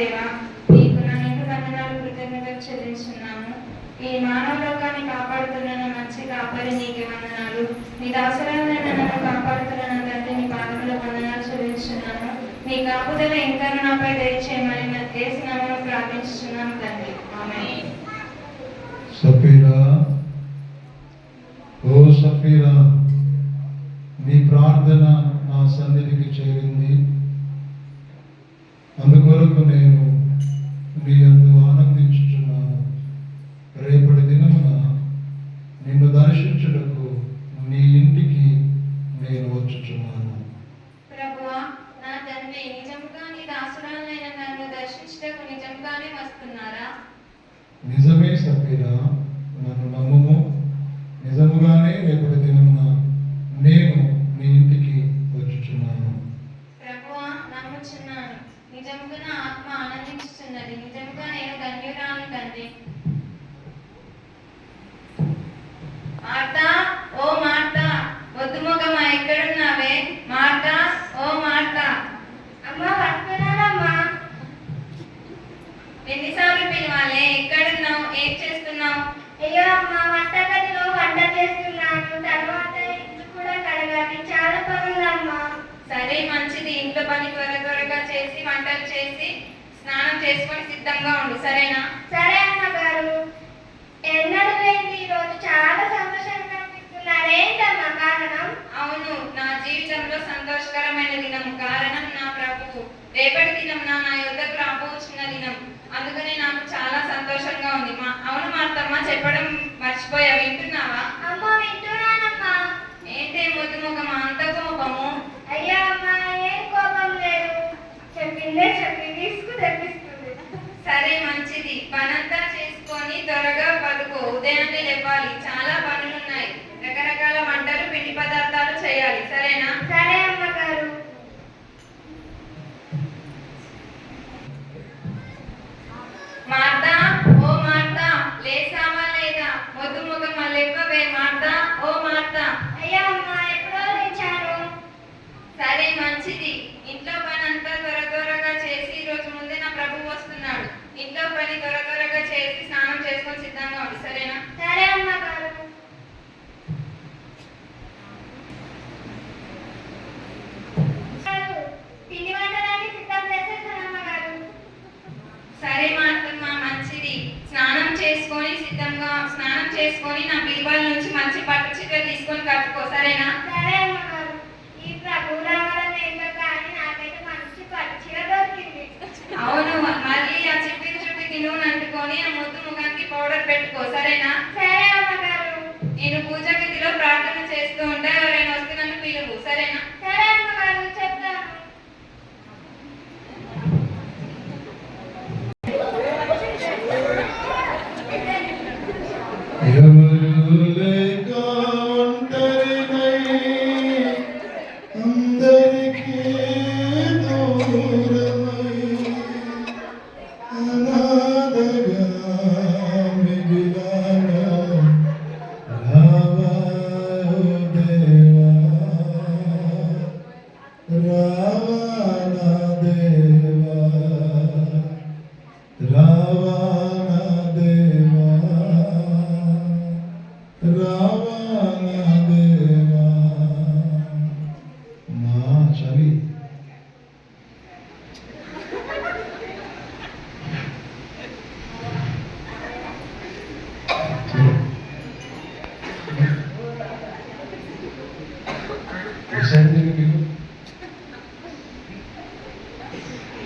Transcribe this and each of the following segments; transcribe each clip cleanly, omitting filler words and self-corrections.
దేవా, నీకు నా నిండు వందనాలు కృతజ్ఞతలు చెల్లించున్నాము. ఈ మానవ లోకాన్ని కాపాడుతున్న మంచి కాపరి నీకు వందనాలు. నీ దాసురాలైన నన్ను కాపాడుతున్న నా తండ్రి నీ పాదముల వందనాలు చెల్లించున్నాము. నీ కాపుదల ఇంకా నాపై దయచేయమని యేసు నామములో ప్రార్థించుచున్నాము తండ్రి. ఆమేన్. సఫీరా, ఓ సఫీరా, నీ ప్రార్థన నా సన్నిధికి చేరింది. అందుకొరకు నేను నీ యందు ఆనందించుచున్నాను. రేపటి దినమున నిన్ను దర్శించుటకు నీ ఇంటికి నేను వచ్చుచున్నాను. ప్రభువా, నా తండ్రి, నిజముగా నీ దాసురాలైన నన్ను దర్శించుటకు నిజంగానే వస్తున్నారా? నిజమే సఫీరా, నన్ను నమ్ముము. నిజముగానే రేపటి దినమున నేను నీ ఇంటికి వచ్చుచున్నాను. ప్రభువా, నమ్ముచున్నాను. నిజముగా నా ఆత్మ ఆనందించుచున్నది. నిజముగా నేను ధన్యురాలి తండ్రి. మార్తా, ఓ మార్తా, వద్దుముఖమా, ఎక్కడున్నావే? మార్తా, ఓ మార్తా. అమ్మా, వస్తున్నానమ్మా. ఎన్నిసార్లు పిలవాలే? ఎక్కడున్నావు? ఏం చేస్తున్నావు? అయ్యో అమ్మా, వంటగదిలో వంట చేస్తున్నాను. తర్వాత ఇల్లు కూడా కడగాలి. చాలా పనుందమ్మా. సరే, మంచిది. ఇంట్లో పని త్వరగా చేసి వంటలు చేసి స్నానం చేసుకొని సిద్ధంగా ఉండు, సరేనా? సరే అమ్మగారు. ఎన్నడూ లేని ఈ రోజు చాలా సంతోషంగా అనిపిస్తున్నారు. ఏంటమ్మా కారణం? అవును, నా జీవితంలో సంతోషకరమైన దినం. కారణం నా ప్రభువు రేపటి దినం నా యొద్దకు రాబోచున్న దినం. అందుకని నాకు చాలా సంతోషంగా ఉంది. అవును మార్తమ్మ, చెప్పడం మర్చిపోయా, వింటున్నావా? అమ్మా, వింటున్నానమ్మా. ఏంటే ముద్దుముఖమా, అంత కోపము? అయ్యా అమ్మా, ఏం కోపం లేదు. చెప్పిందే తీసుకు తెప్పిస్తుంది. సరే, మంచిది. పనంతా చేసుకొని త్వరగా పడుకో. ఉదయాన్నే లేవాలి. చాలా పనులున్నాయి. రకరకాల వంటలు, పిండి పదార్థాలు చేయాలి, సరేనా? సరే అమ్మగారు. మార్తా, ఓ మార్తా, లేసావా లేదా? ముద్దుముఖమా, లేవవే. మార్తా, ఓ మార్తా. అయ్యా అమ్మా, ఎప్పుడో లేచాను. సరే, మంచిది. ఇంట్లో పని అంతా త్వరగా చేసి ఈ రోజు ముందే నా ప్రభువు వస్తున్నాడు. ఇంట్లో పని త్వరగా చేసి స్నానం చేసుకొని సిద్ధంగా ఉండు, సరేనా? సరే అమ్మగారు. పిండి వంటలన్నీ సిద్ధం చేసేసాను అమ్మగారు. సరే మార్తమ్మ, మంచిది. స్నానం చేసుకొని నా బీరువాల నుంచి మంచి పట్టు చీర తీసుకొని కట్టుకో, సరేనా? సరే అమ్మగారు. ఈ ప్రభు రావాలని ఏంటో కానీ నాకైతే మంచి పట్టు చీర దొరికింది. అవును, మళ్ళీ ఆ చిట్టి నూనె అంటుకొని ఆ ముద్దు ముఖానికి పౌడర్ పెట్టుకో, సరేనా? సరే అమ్మగారు. నేను పూజ గదిలో ప్రార్థన చేస్తూ ఉంటే ఎవరైనా వస్తే నన్ను పిలువు, సరేనా? సరే అమ్మగారు, చెప్తాను. ఎవరు లేక ఒంటరినై అందరికీ దూరమై అనాథగా మిగిలానా, రావా ఓ దేవా, రావా నా దేవా, రావా నా దేవా, రావా నా దేవా. మా చలి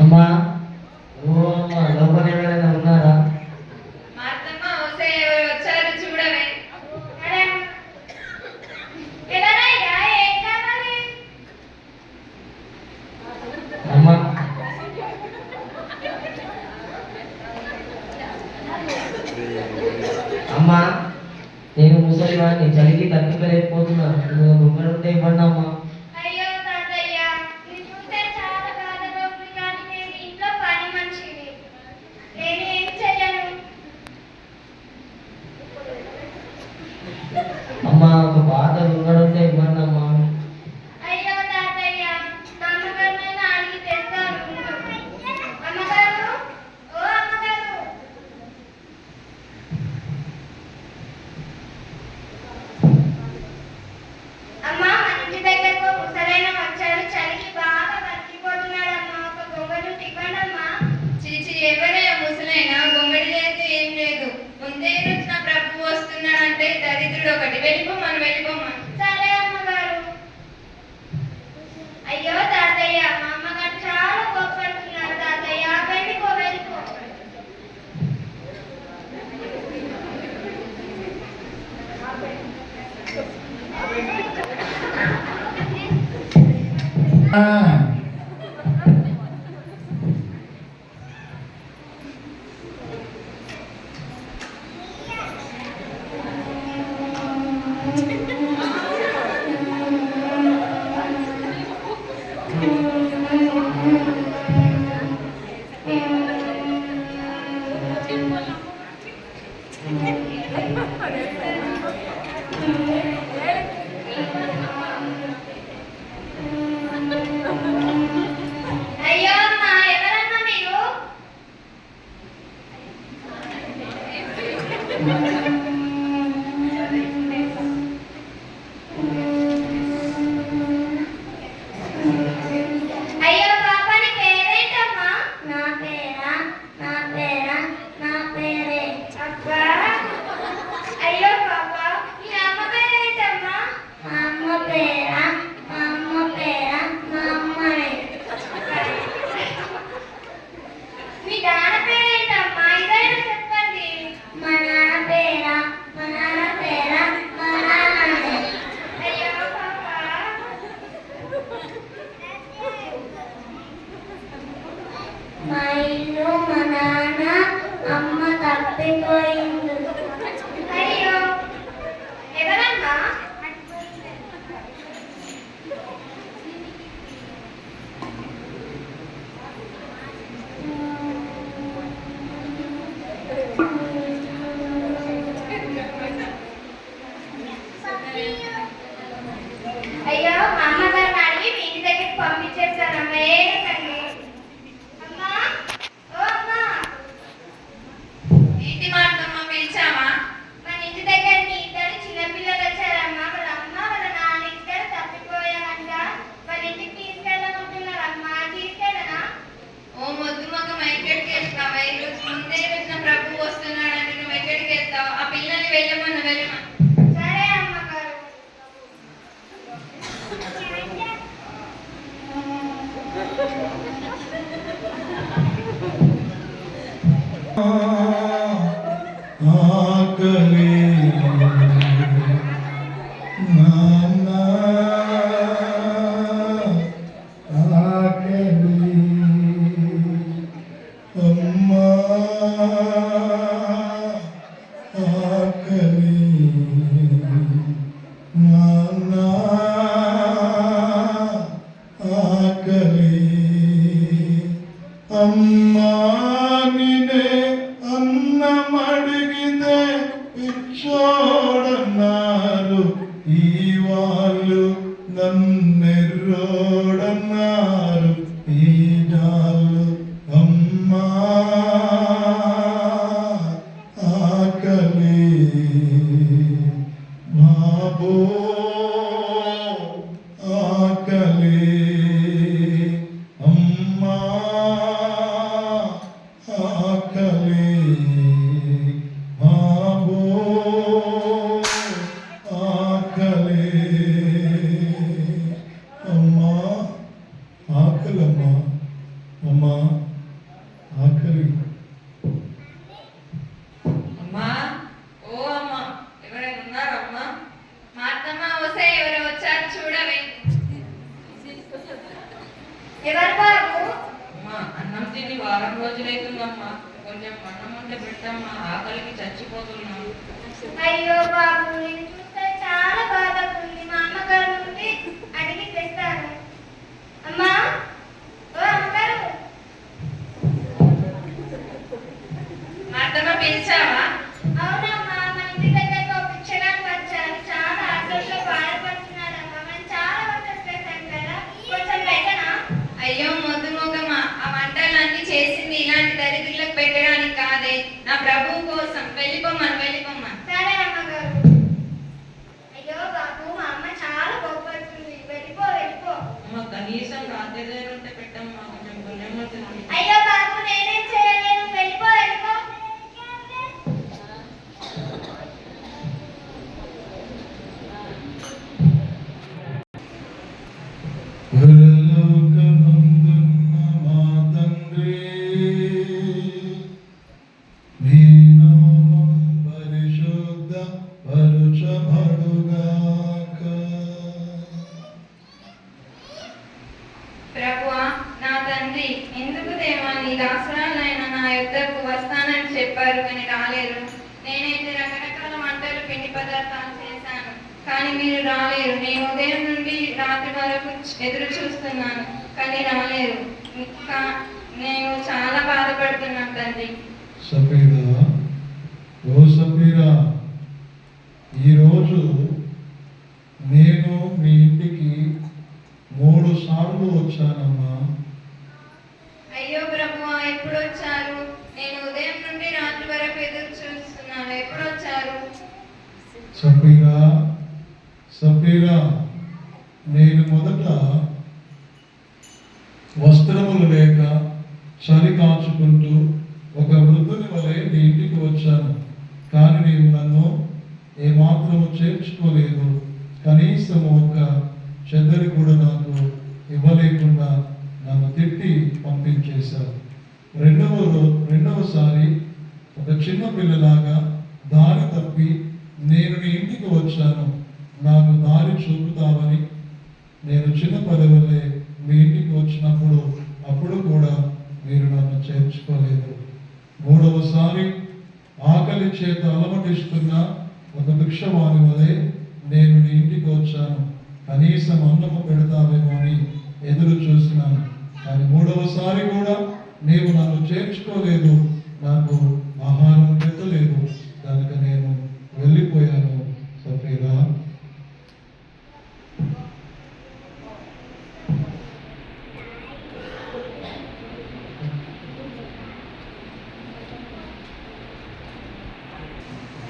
అమ్మా, ఓ అమ్మా, లోపల ఎవరైనా ఉన్నారా? మార్తమ్మ, ఓసే, ఎవరు వచ్చారు చూడవే. సరే అమ్మ. ఎవరయ్యా? ఏం కావాలి? అమ్మా, అమ్మా, నేను ముసలివాడిని, చలికి తట్టుకోలేకపోతున్నాను. నువ్వు ఉంటే ఇవ్వండి అమ్మా. అయ్యో తాతయ్య, నీ చూస్తే చాలా బాధగా ఉంది కానీ నేను ఇంట్లో పని మనిషిని. నేను ఏం చెయ్యను. అమ్మా, ఒక పాత ఉంటే ఇవ్వండి అమ్మా. అయ్యో తాతయ్య, మా అమ్మగారినైనా అడిగి తెస్తాను. అమ్మగారు, వెళ్ళిపోమను వెళ్ళిపోమను. సరే అమ్మగారు. అయ్యో తాతయ్య, మా అమ్మగారు చాలా కోపడుతున్నారు తాతయ్య. వెళ్ళిపో వెళ్ళిపో. అయ్యో అమ్మా, ఎవరమ్మా మీరు? అయ్యో పాప, నీ పేరేంటమ్మా? నా పేరా నా పేరే. అబ్బా. అయ్యో పాప, మీ అమ్మ పేరేంటమ్మా? మా అమ్మ పేరా మా అమ్మనే. మీ నాన్న పేరేంటమ్మా? ఇదైనా చెప్పండి. మా నాన్న పేరా మా నాన్ననే. అయ్యో పాప. మా ఇల్లు మా నాన్న అమ్మ తప్పిపోయింది. అయ్యో, ఎవరమ్మా? అయ్యో, మా అమ్మగారిని అడిగి మీ ఇంటి దగ్గరికి పంపించేస్తానమ్మా. ఏకండి. అమ్మా, ఓ అమ్మా. ఏంటి మాటమ్మా, పిలిచావా? మన ఇంటి దగ్గరికి ఇద్దరు చిన్నపిల్లలు వచ్చారమ్మా. వాళ్ళ అమ్మ వాళ్ళ నాన్న ఇద్దరు తప్పిపోయారంట. వాళ్ళ ఇంటికి తీసుకెళ్ళమంటున్నారమ్మా. తీసుకెళ్ళనా? ఓ మొద్దు మొక్కం, ఎక్కడికి వెళ్తావా? ఈ రోజు ముందే రోజున ప్రభు వస్తున్నాడంటే నువ్వు ఎక్కడికి వెళ్తావు? ఆ పిల్లల్ని వెళ్ళమను వెళ్ళమను. సరే అమ్మగారు. ఆకలి నాన్న ఆకలి అమ్మా ఆకలి నాన్న ఆకలి అమ్మా నినే అన్నమడిగితే పిచ్చోడన్నారు ఈ వాళ్ళు నన్నెర్రోడన్నారు ఈ జాలు అమ్మా ఆకలి బాబో ఆకలి అమ్మా ఆకలి బాబో ఆకలి అమ్మా ఆకలమ్మా అమ్మా ఆకలి అమ్మా, ఓ అమ్మా, ఎవరైనా ఉన్నారమ్మా? మాటమ్మ, వస్తే ఎవరు వచ్చారు చూడవే. ఎవరు బాబు? అమ్మా, అన్నం తిని వారం రోజులైతుందమ్మా. కొంచెం అన్నం ఉంటే పెట్టమ్మా, ఆకలికి చచ్చిపోతున్నాం. అయ్యో బాబు, నేను చూస్తే చాలా బాధగా ఉంది. మా అమ్మగారు నుండి అడిగి తెస్తాను. అమ్మా, ఓ అమ్మగారు. మాటమ్మ, పిలిచావా? అవునమ్మా, మన ఇంటి దగ్గరకు ఒక పిచ్చగాడు వచ్చారు. చాలా ఆకలితో బాధపడుతున్నాడమ్మా. మనం చాలా వంటలు చేశాం కదా, కొంచెం పెట్టనా? అయ్యో మొద్దు మొగమా, ఆ వంటలన్నీ చేసింది ఇలాంటి దరిద్రులకు పెట్టడానికి కాదే, నా ప్రభువు కోసం. వెళ్ళిపోమ్మను వెళ్ళిపోమ్మను. సరే అమ్మగారు. అయ్యో బాబు, మా అమ్మ చాలా కోపడుతుంది. వెళ్ళిపో వెళ్ళిపో. అమ్మ, కనీసం రాత్రి దగ్గర ఉంటే పెట్టమ్మా, కొంచెం పుణ్యం అవుతుంది. అయ్యో బాబు, నేనేం చేయలేను. వెళ్ళిపో వెళ్ళిపో. నీ దాసరాలైన నా యుద్ధకు వస్తానని చెప్పారు కానీ రాలేరు. నేనైతే రకరకాల వంటలు పిండి పదార్థాలు చేశాను కానీ మీరు రాలేరు. నేను ఉదయం నుండి రాత్రి వరకు ఎదురు చూస్తున్నాను కానీ రాలేరు. నేను చాలా బాధపడుతున్నాను తండ్రి. సఫీరా, ఓ సఫీరా, ఈరోజు నేను మీ ఇంటికి 3 సార్లు వచ్చానమ్మా. అయ్యో ప్రభువా, ఎప్పుడు వచ్చారు? నేను ఉదయం నుండి రాత్రి వరకు ఎదురు చూస్తున్నాను. ఎప్పుడు వచ్చారు? సఫీరా, సఫీరా, నేను మొదట వస్త్రములు లేక చలి కాచుకుంటూ ఒక వృద్ధుని వలె నీ ఇంటికి వచ్చాను. కానీ నీవు నన్ను ఏమాత్రము చేర్చుకోలేదు. కనీసం ఒక చెద్దరి కూడా నాకు ఇవ్వలేకుండా నన్ను తిట్టి పంపించేశావు. రెండవసారి ఒక చిన్న పిల్లలాగా దారి తప్పి నేను నీ ఇంటికి వచ్చాను. నాకు దారి చూపుతావని నేను చిన్న పదవులే మీ ఇంటికి వచ్చినప్పుడు అప్పుడు కూడా మీరు నన్ను చేర్చుకోలేదు. 3వసారి ఆకలి చేత అలమటిస్తున్న ఒక భిక్షవాని వలె నేను నీ ఇంటికి వచ్చాను. కనీసం అన్నము పెడతావేమో అని ఎదురు చూసినాను. కానీ 3వసారి కూడా నీవు నన్ను చేర్చుకోలేదు, నాకు ఆహారం పెట్టలేదు. కనుక నేను వెళ్ళిపోయాను. సఫీరా,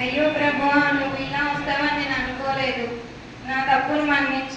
అయ్యో ప్రభువా, నువ్వు ఇలా వస్తావని నేను అనుకోలేదు. నా తప్పును మన్నించు.